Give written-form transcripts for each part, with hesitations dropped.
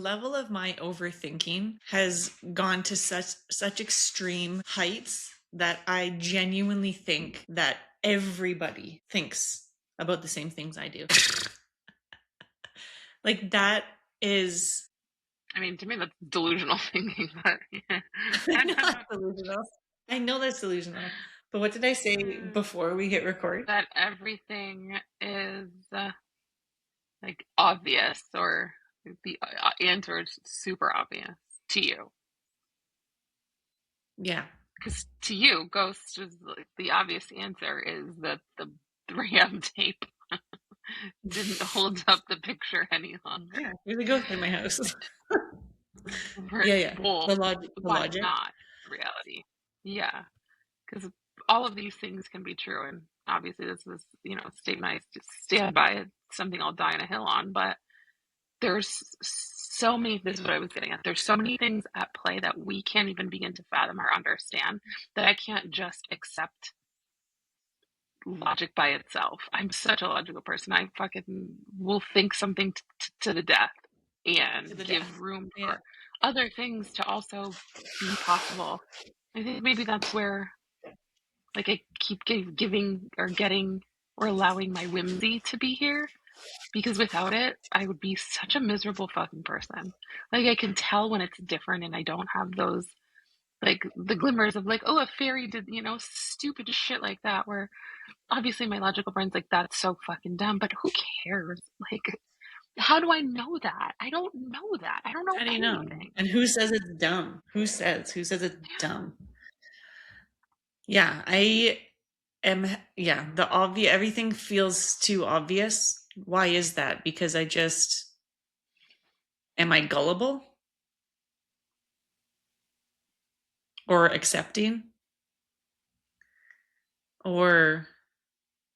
level of my overthinking has gone to such extreme heights that I genuinely think that everybody thinks about the same things I do. Like that is I mean, to me, that's delusional thinking, but yeah. I know that's delusional. I know that's delusional. But what did I say before we hit record? That everything is like obvious, or the answer is super obvious to you. Yeah. Because to you, ghost is the obvious answer is that the 3M tape didn't hold up the picture any longer. Yeah. There's a ghost in my house. Yeah. Well, The but logic. not reality. Yeah, because all of these things can be true, and obviously this is, statement I just stand by. It's something I'll die on a hill on, but there's so many, this is what I was getting at. There's so many things at play that we can't even begin to fathom or understand, that I can't just accept logic by itself. I'm such a logical person. I fucking will think something to the death and give room Yeah. for other things to also be possible. I think maybe that's where, like, I keep giving or getting or allowing my whimsy to be here, because without it, I would be such a miserable fucking person. Like, I can tell when it's different and I don't have those, like, the glimmers of, like, oh, a fairy did, stupid shit like that, where obviously my logical brain's like, that's so fucking dumb, but who cares? Like, how do I know that? I don't know that. I don't know How do you know? anything. And who says it's dumb? Who says? Who says it's dumb? Yeah, I am. Yeah, the obvious. Everything feels too obvious. Why is that? Because I just am I gullible or accepting, or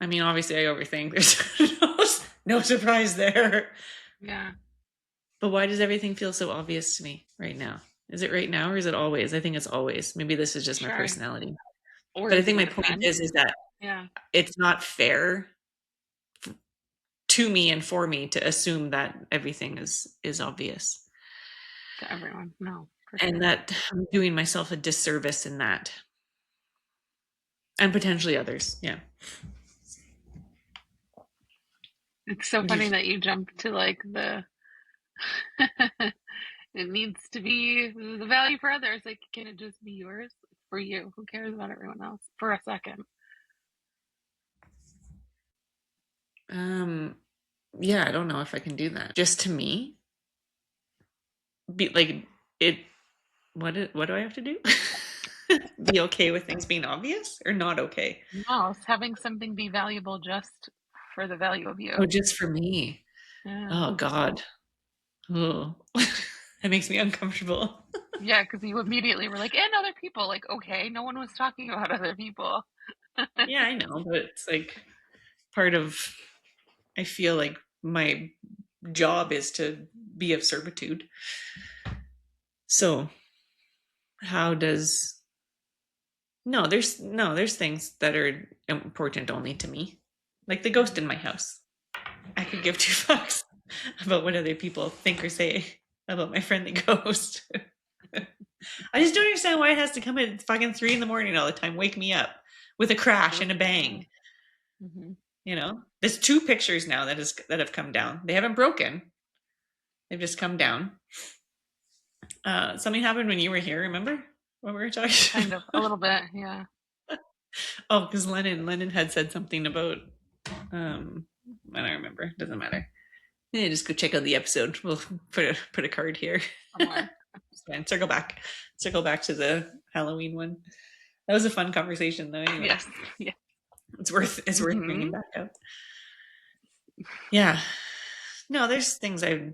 I mean, obviously I overthink. There's no surprise there. Yeah. But why does everything feel so obvious to me right now? Is it right now or is it always? I think it's always. Maybe this is just my Sure. personality. Or But I is think it my a point defense? is that Yeah. it's not fair to me and for me to assume that everything is obvious. To everyone. No, for And sure. that I'm doing myself a disservice in that. And potentially others. Yeah. It's so funny that you jump to, like, the it needs to be the value for others. Like, can it just be yours? For you? Who cares about everyone else for a second? Yeah, I don't know if I can do that. Just to me. Be like it what do I have to do? Be okay with things being obvious or not okay? No, it's having something be valuable just for the value of you. Oh, just for me. Yeah. Oh God. Oh. That makes me uncomfortable. Yeah, because you immediately were like, and other people. Like, okay, no one was talking about other people. Yeah, I know, but it's like part of I feel like my job is to be of servitude. So how does there's things that are important only to me. Like the ghost in my house. I could give two fucks about what other people think or say about my friendly ghost. I just don't understand why it has to come at fucking 3 a.m. all the time, wake me up with a crash and a bang. Mm-hmm. There's 2 pictures now that have come down. They haven't broken. They've just come down. Something happened when you were here. Remember what we were talking? Kind of, a little bit, yeah. Oh, because Lennon had said something about. I don't remember. Doesn't matter. Yeah, just go check out the episode. We'll put a card here. Somewhere. It's fine. Circle back to the Halloween one. That was a fun conversation, though. Anyway, Yes. Yeah. it's worth Mm-hmm. bringing back up. Yeah. No, there's things I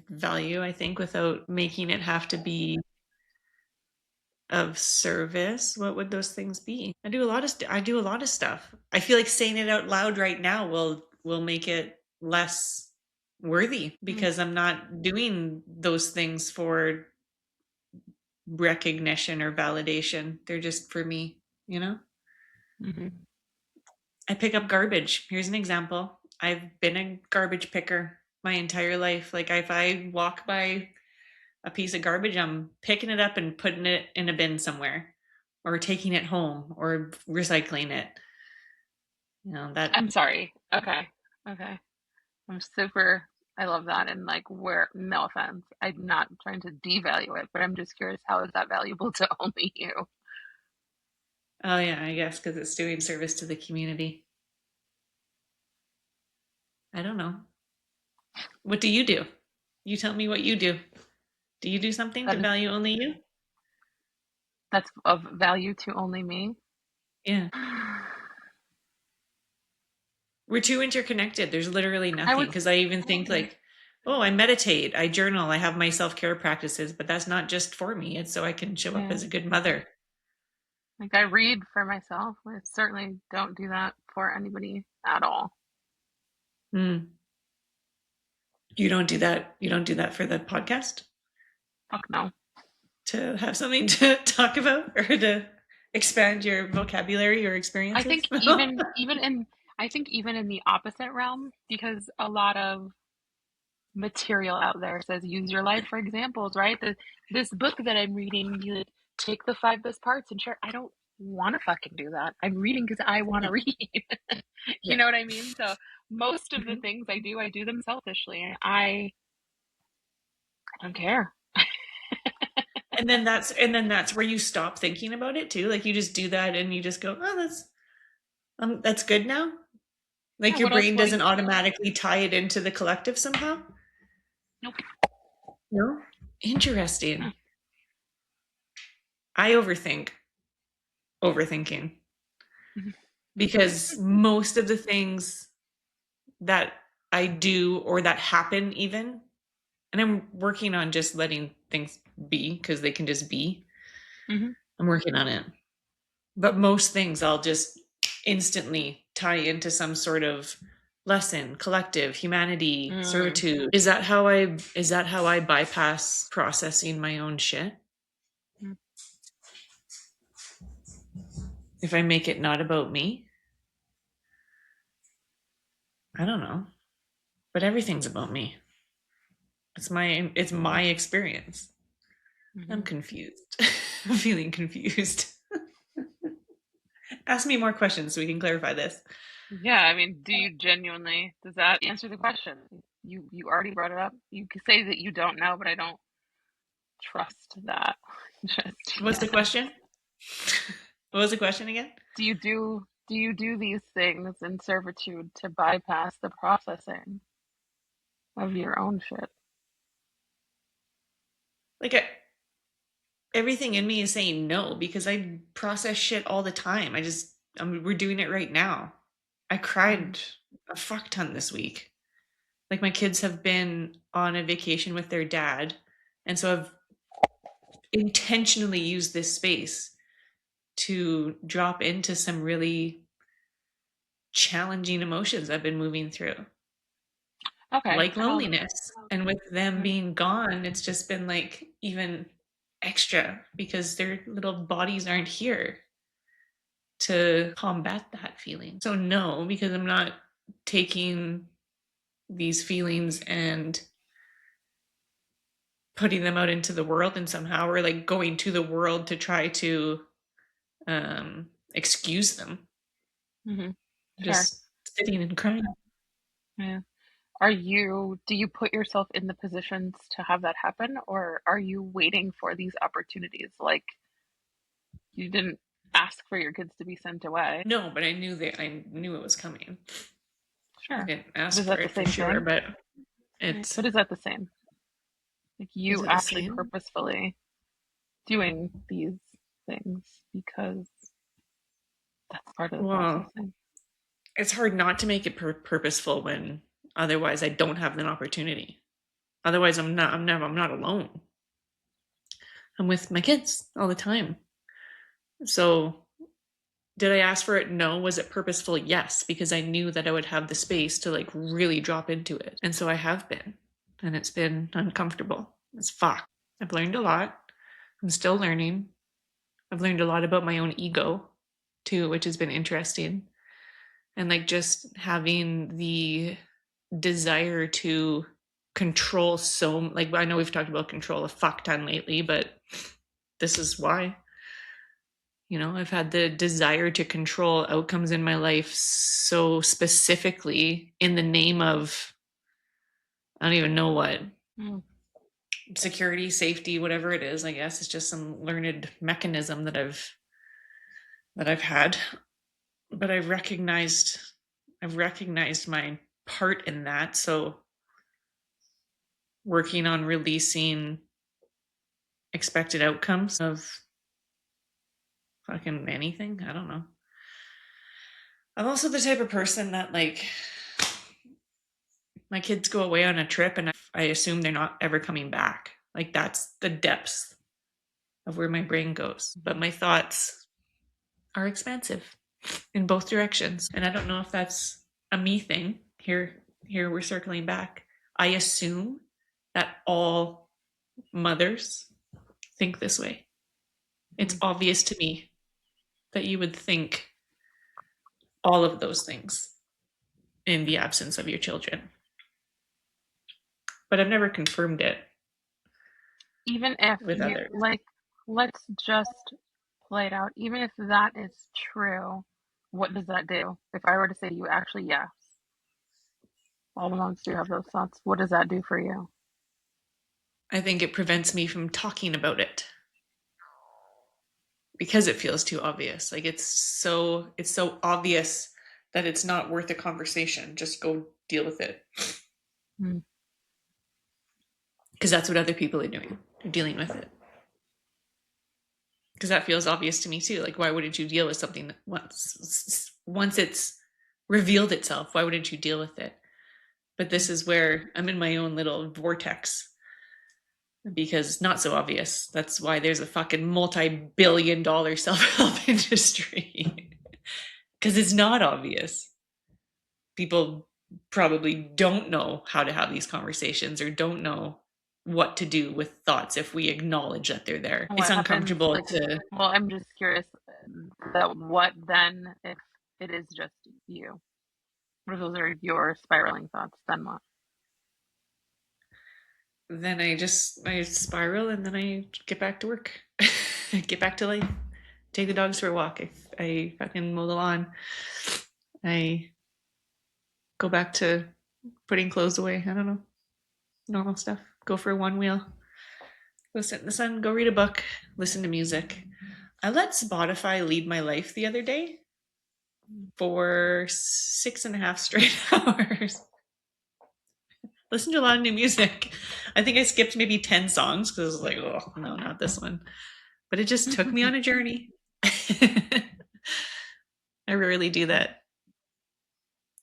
value. I think without making it have to be of service. What would those things be? I do a lot of stuff. I feel like saying it out loud right now will make it less worthy because I'm not doing those things for recognition or validation. They're just for me, Mm-hmm. I pick up garbage. Here's an example. I've been a garbage picker my entire life. Like if I walk by a piece of garbage, I'm picking it up and putting it in a bin somewhere, or taking it home, or recycling it. That. I'm sorry. Okay. Okay. I'm super I love that, and, like, where no offense, I'm not trying to devalue it, but I'm just curious, how is that valuable to only you? Oh yeah, I guess because it's doing service to the community. I don't know. What do you do? You tell me what you do. Do you do something to That is value only you? that's of value to only me? Yeah. We're too interconnected. There's literally I nothing. would Because I even think yeah, like, oh, I meditate, I journal, I have my self-care practices, but that's not just for me. It's so I can show up yeah. as a good mother. Like, I read for myself. I certainly don't do that for anybody at all. Hmm. You don't do that. You don't do that for the podcast Fuck no. to have something to talk about or to expand your vocabulary or I experiences. think even in the opposite realm, because a lot of material out there says use your life for examples, right? This book that I'm reading, you like, take the five best parts and share. I don't want to fucking do that. I'm reading because I want to No. read. You Yeah. know what I mean? So most of the Mhm. things I do them selfishly. And I don't care. And then that's where you stop thinking about it too. Like you just do that and you just go, oh, that's good now. Yeah, Like your what else? brain What do you? doesn't automatically tie it into the collective somehow. Nope. No. Interesting. Yeah. I overthinking Mhm. because most of the things that I do or that happen even, and I'm working on just letting things be because they can just be. Mhm. I'm working on it. But most things I'll just instantly tie into some sort of lesson, collective, humanity, Mm. servitude. Is that how I bypass processing my own shit? Mm. If I make it not about me? I don't know. But everything's about me. It's my experience. I'm Mhm. confused. I'm feeling confused. Ask me more questions so we can clarify this. Yeah, I mean, do you genuinely, does that answer the question? You already brought it up. You could say that you don't know, but I don't trust that just What's the yet. question? What was the question again? Do you do these things in servitude to bypass the processing of your own shit? Like everything in me is saying no because I process shit all the time. We're doing it right now. I Mm, cried a fuck ton this week. Like my kids have been on a vacation with their dad, and so I've intentionally used this space to drop into some really challenging emotions I've been moving through, okay, like well, loneliness. And with them mm, being gone, it's just been like even extra because their little bodies aren't here to combat that feeling. So, no, because I'm not taking these feelings and putting them out into the world and somehow or like going to the world to try to excuse them. mhm, fair. Just sitting and crying. Yeah. Do you put yourself in the positions to have that happen, or are you waiting for these opportunities? Like, you didn't ask for your kids to be sent away. No, but I knew it was coming. I Sure. didn't But ask is for that the it for same sure, thing? but Right. it's But is that the same? Like, is you it the actually same? purposefully doing these things because that's part of the Well, processing. it's hard not to make it purposeful when otherwise I don't have an opportunity. Otherwise I'm not alone. I'm with my kids all the time. So, did I ask for it? No. Was it purposeful? Yes, because I knew that I would have the space to like really drop into it. And so I have been. And it's been uncomfortable as fuck. I've learned a lot. I'm still learning. I've learned a lot about my own ego too, which has been interesting. And like just having the desire to control so, like, I know we've talked about control a fuck ton lately, but this is why. I've had the desire to control outcomes in my life so specifically in the name of, I don't even know what, Mm. security, safety, whatever it is. I guess it's just some learned mechanism that I've had, but I've recognized my part in that. So working on releasing expected outcomes of fucking anything, I don't know. I'm also the type of person that, like, my kids go away on a trip and I assume they're not ever coming back. Like, that's the depths of where my brain goes. But my thoughts are expansive in both directions. And I don't know if that's a me thing. Here we're circling back. I assume that all mothers think this way. It's Mm. obvious to me that you would think all of those things in the absence of your children. But I've never confirmed it Even if with you others. like, let's just play it out. Even if that is true, what does that do? If I were to say to you, actually, yes, all the months do have those thoughts, what does that do for you? I think it prevents me from talking about it because it feels too obvious. Like, it's so obvious that it's not worth a conversation. Just go deal with it. Mm. Because that's what other people are doing. They're dealing with it. Because that feels obvious to me too. Like, why wouldn't you deal with something that once it's revealed itself? Why wouldn't you deal with it? But this is where I'm in my own little vortex because it's not so obvious. That's why there's a fucking multi-billion-dollar self-help industry. Because it's not obvious. People probably don't know how to have these conversations or don't know what to do with thoughts if we acknowledge that they're there. It's What happens, uncomfortable like, to. well, I'm just curious, that what then if it is just you? What if those are your spiraling thoughts? Then what? Then I spiral and then I get back to work. Get back to life. Take the dogs for a walk. I fucking mow the lawn. I go back to putting clothes away. I don't know. Normal stuff. Go for a one wheel. Go sit in the sun. Go read a book. Listen to music. I let Spotify lead my life the other day for 6.5 straight hours. Listen to a lot of new music. I think I skipped maybe 10 songs because I was like, oh, no, not this one. But it just took me on a journey. I rarely do that.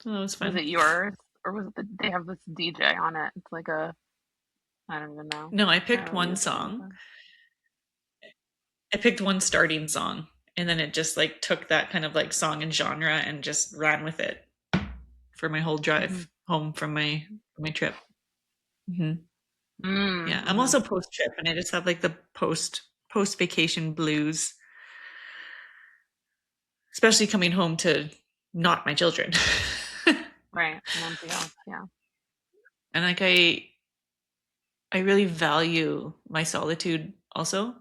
So that was Was fun. it yours, or was it they have this DJ on it? It's like a, I don't even know. No, I I don't picked really one use song. Spotify. I picked one starting song, and then it just like took that kind of like song and genre and just ran with it for my whole Mm-hmm. drive home from my trip. Hmm. Yeah, I'm Mm-hmm. also post trip, and I just have like the post vacation blues, especially coming home to not my children. Right, an empty house. Yeah. And like I really value my solitude also.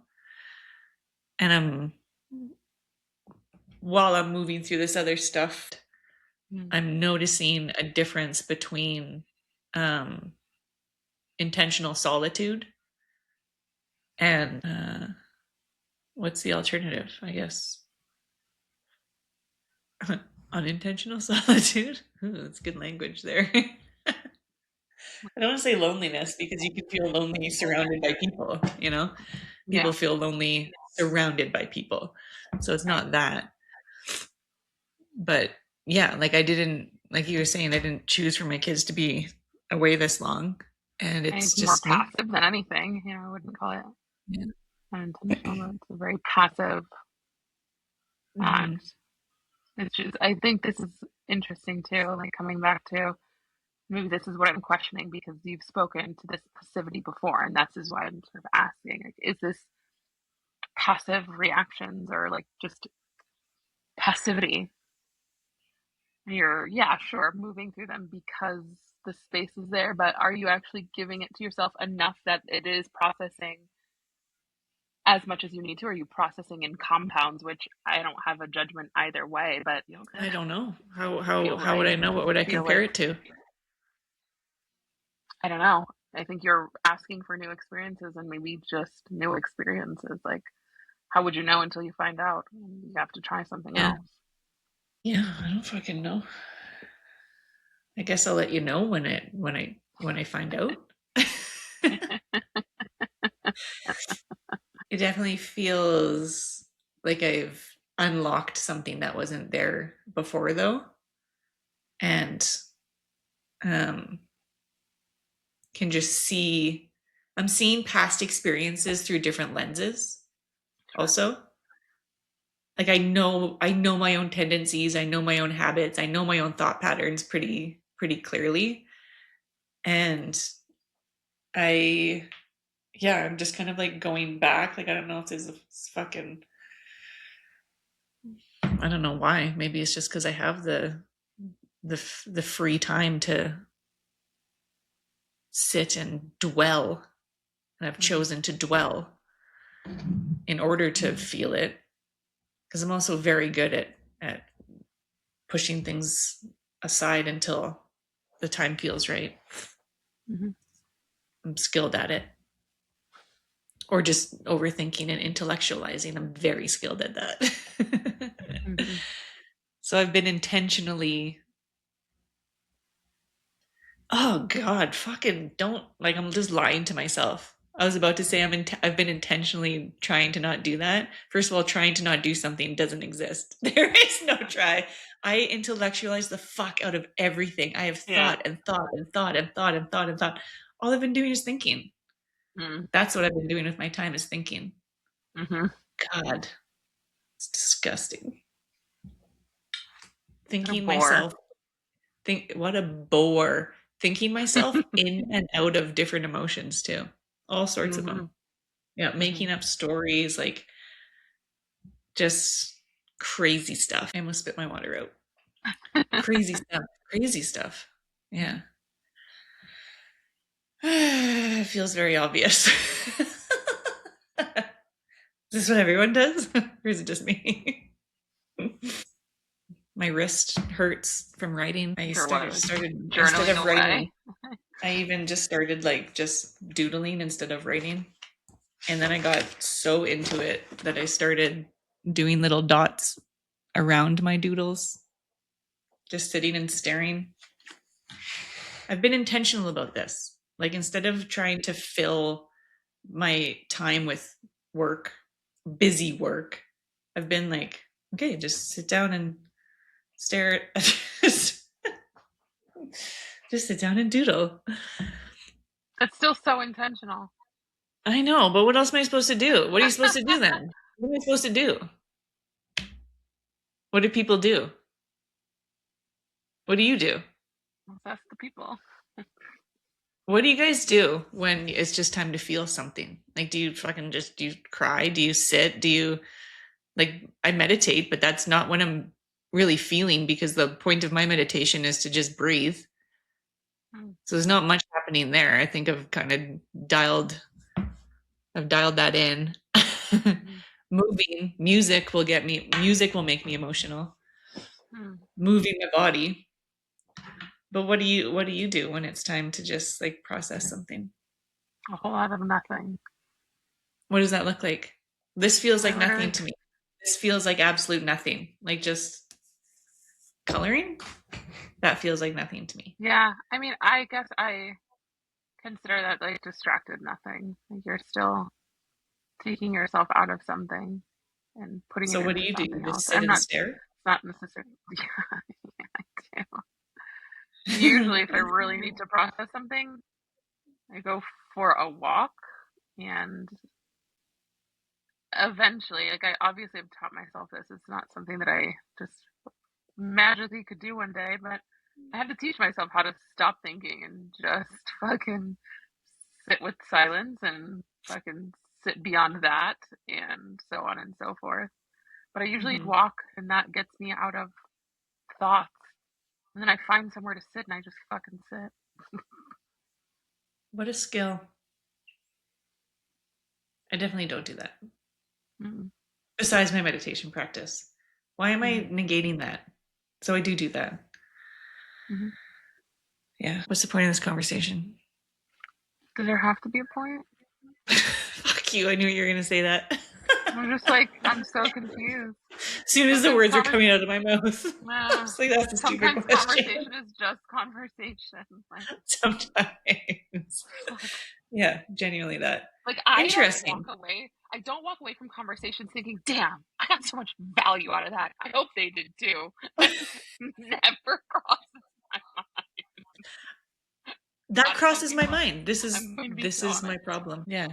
And while I'm moving through this other stuff, Mm. I'm noticing a difference between um, intentional solitude and what's the alternative? I guess unintentional solitude. Ooh, that's good language there. I don't want to say loneliness because you can feel lonely surrounded by people. People Yeah. feel lonely surrounded by people. So it's Right. not that. But yeah, like I didn't, like you were saying, I didn't choose for my kids to be away this long. And And it's it's more just me. passive than anything. I wouldn't call it Yeah. unintentional, but it's a very passive Hmm. act. It's just, I think this is interesting too, like coming back to maybe this is what I'm questioning because you've spoken to this passivity before, and that's is why I'm sort of asking, like, is this passive reactions or like just passivity? And you're, yeah, sure, moving through them because the space is there, but are you actually giving it to yourself enough that it is processing as much as you need to? Or are you processing in compounds, which I don't have a judgment either way, but feel I good, don't know. feel How would right, I know? What would I feel compare like it to? I don't know. I think you're asking for new experiences and maybe just new experiences. Like, how would you know until you find out? You have to try something Yeah. else. Yeah, I don't fucking know. I guess I'll let you know when I find out. It definitely feels like I've unlocked something that wasn't there before though. And um can just see I'm seeing past experiences through different lenses Sure. also. Like I know my own tendencies, I know my own habits, I know my own thought patterns pretty clearly. And I yeah, I'm just kind of like going back. Like I don't know if there's a fucking I don't know why. Maybe it's just because I have the free time to sit and dwell, and I've Mm-hmm. chosen to dwell in order to feel it. Because I'm also very good at pushing things aside until the time feels right. Mm-hmm. I'm skilled at it. Or just overthinking and intellectualizing. I'm very skilled at that. Mm-hmm. So I've been intentionally oh god, fucking don't like I'm just lying to myself. I was about to say I've been intentionally trying to not do that. First of all, trying to not do something doesn't exist. There is no try. I intellectualize the fuck out of everything. I have Yeah. thought and thought and thought and thought and thought and thought. All I've been doing is thinking. That's what I've been doing with my time is thinking. Mm-hmm. God, it's disgusting. What a Thinking bore. myself think what a bore. Thinking myself in and out of different emotions too. All sorts of Mm-hmm. them. Yeah, Mm-hmm. making up stories, like just crazy stuff. I almost spit my water out. Crazy stuff. Crazy stuff. Yeah. It feels very obvious. Is this what everyone does? Or is it just me? My wrist hurts from writing. I Sure was. started instead Journaling of away. writing, I even just started like just doodling instead of writing. And then I got so into it that I started doing little dots around my doodles, just sitting and staring. I've been intentional about this. Like instead of trying to fill my time with work, busy work, I've been like, okay, just sit down and stare at just sit down and doodle. That's still so intentional. I know, but what else am I supposed to do? What are you supposed to do then? What am I supposed to do? What do people do? What do you do? That's the people. What do you guys do when it's just time to feel something? Like, do you fucking just do you cry? Do you sit? Do you like? I meditate, but that's not when I'm really feeling because the point of my meditation is to just breathe. Mm-hmm. So there's not much happening there. I think I've dialed that in. Moving music will make me emotional. Mm-hmm. Moving my body. But what do you do when it's time to just like process something? A whole lot of nothing. What does that look like? This feels I like nothing literally, to me. This feels like absolute nothing. Like just coloring? That feels like nothing to me. yeah. I mean, I guess I consider that like distracted nothing. Like you're still taking yourself out of something and putting it So what do into you do? something You else. just sit I'm and not, stare? it's not necessarily, yeah, I do. Usually, if I really need to process something, I go for a walk and eventually, like I obviously have taught myself this. It's not something that I just magically could do one day, but I had to teach myself how to stop thinking and just fucking sit with silence and fucking sit beyond that and so on and so forth. But I usually Mhm. walk and that gets me out of thoughts. And then I find somewhere to sit and I just fucking sit. What a skill. I definitely don't do that. Mm-hmm. Besides my meditation practice. Why am I Mm-hmm. negating that? So I do that. Mm-hmm. Yeah. What's the point of this conversation? Does there have to be a point? Fuck you. I knew you were going to say that. I'm just like, I'm so confused. As soon as the Sometimes words are coming out of my mouth, I was like, that's a stupid sometimes question. conversation is just conversation. Like, Sometimes. fuck. Yeah, genuinely that. Like I don't walk Interesting. away. I don't walk away from conversations thinking, "Damn, I got so much value out of that. I hope they did too." Like, never crosses my mind. That Not if I'm crosses being my honest. mind. This is I'm going to be this so is my honest. problem. Yeah.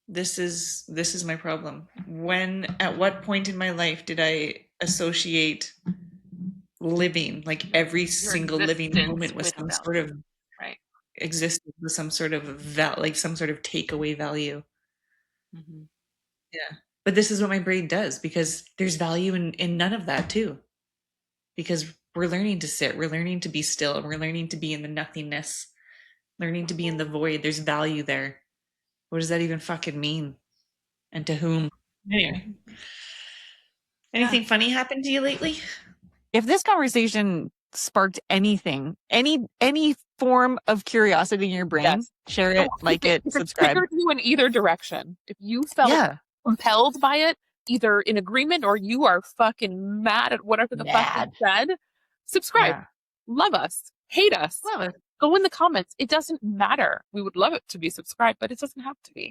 This is my problem. When at what point in my life did I associate living, like every Your single living existence moment, with with some sort value, of right? existence, with some sort of like some sort of takeaway value? Mm-hmm. Yeah. But this is what my brain does, because there's value in none of that too. Because we're learning to sit, we're learning to be still, we're learning to be in the nothingness, learning to be in the void. There's value there. What does that even fucking mean? And to whom? Anyway, Yeah. anything funny happened to you lately? If this conversation sparked anything, any form of curiosity in your brain, Yes. share Oh, it, like it, if it subscribe. triggered you in either direction, if you felt Yeah. compelled by it, either in agreement or you are fucking mad at whatever the fuck we Mad. said, subscribe. Yeah. Love us. Hate us. Love it. Go in the comments. It doesn't matter. We would love it to be subscribed, but it doesn't have to be.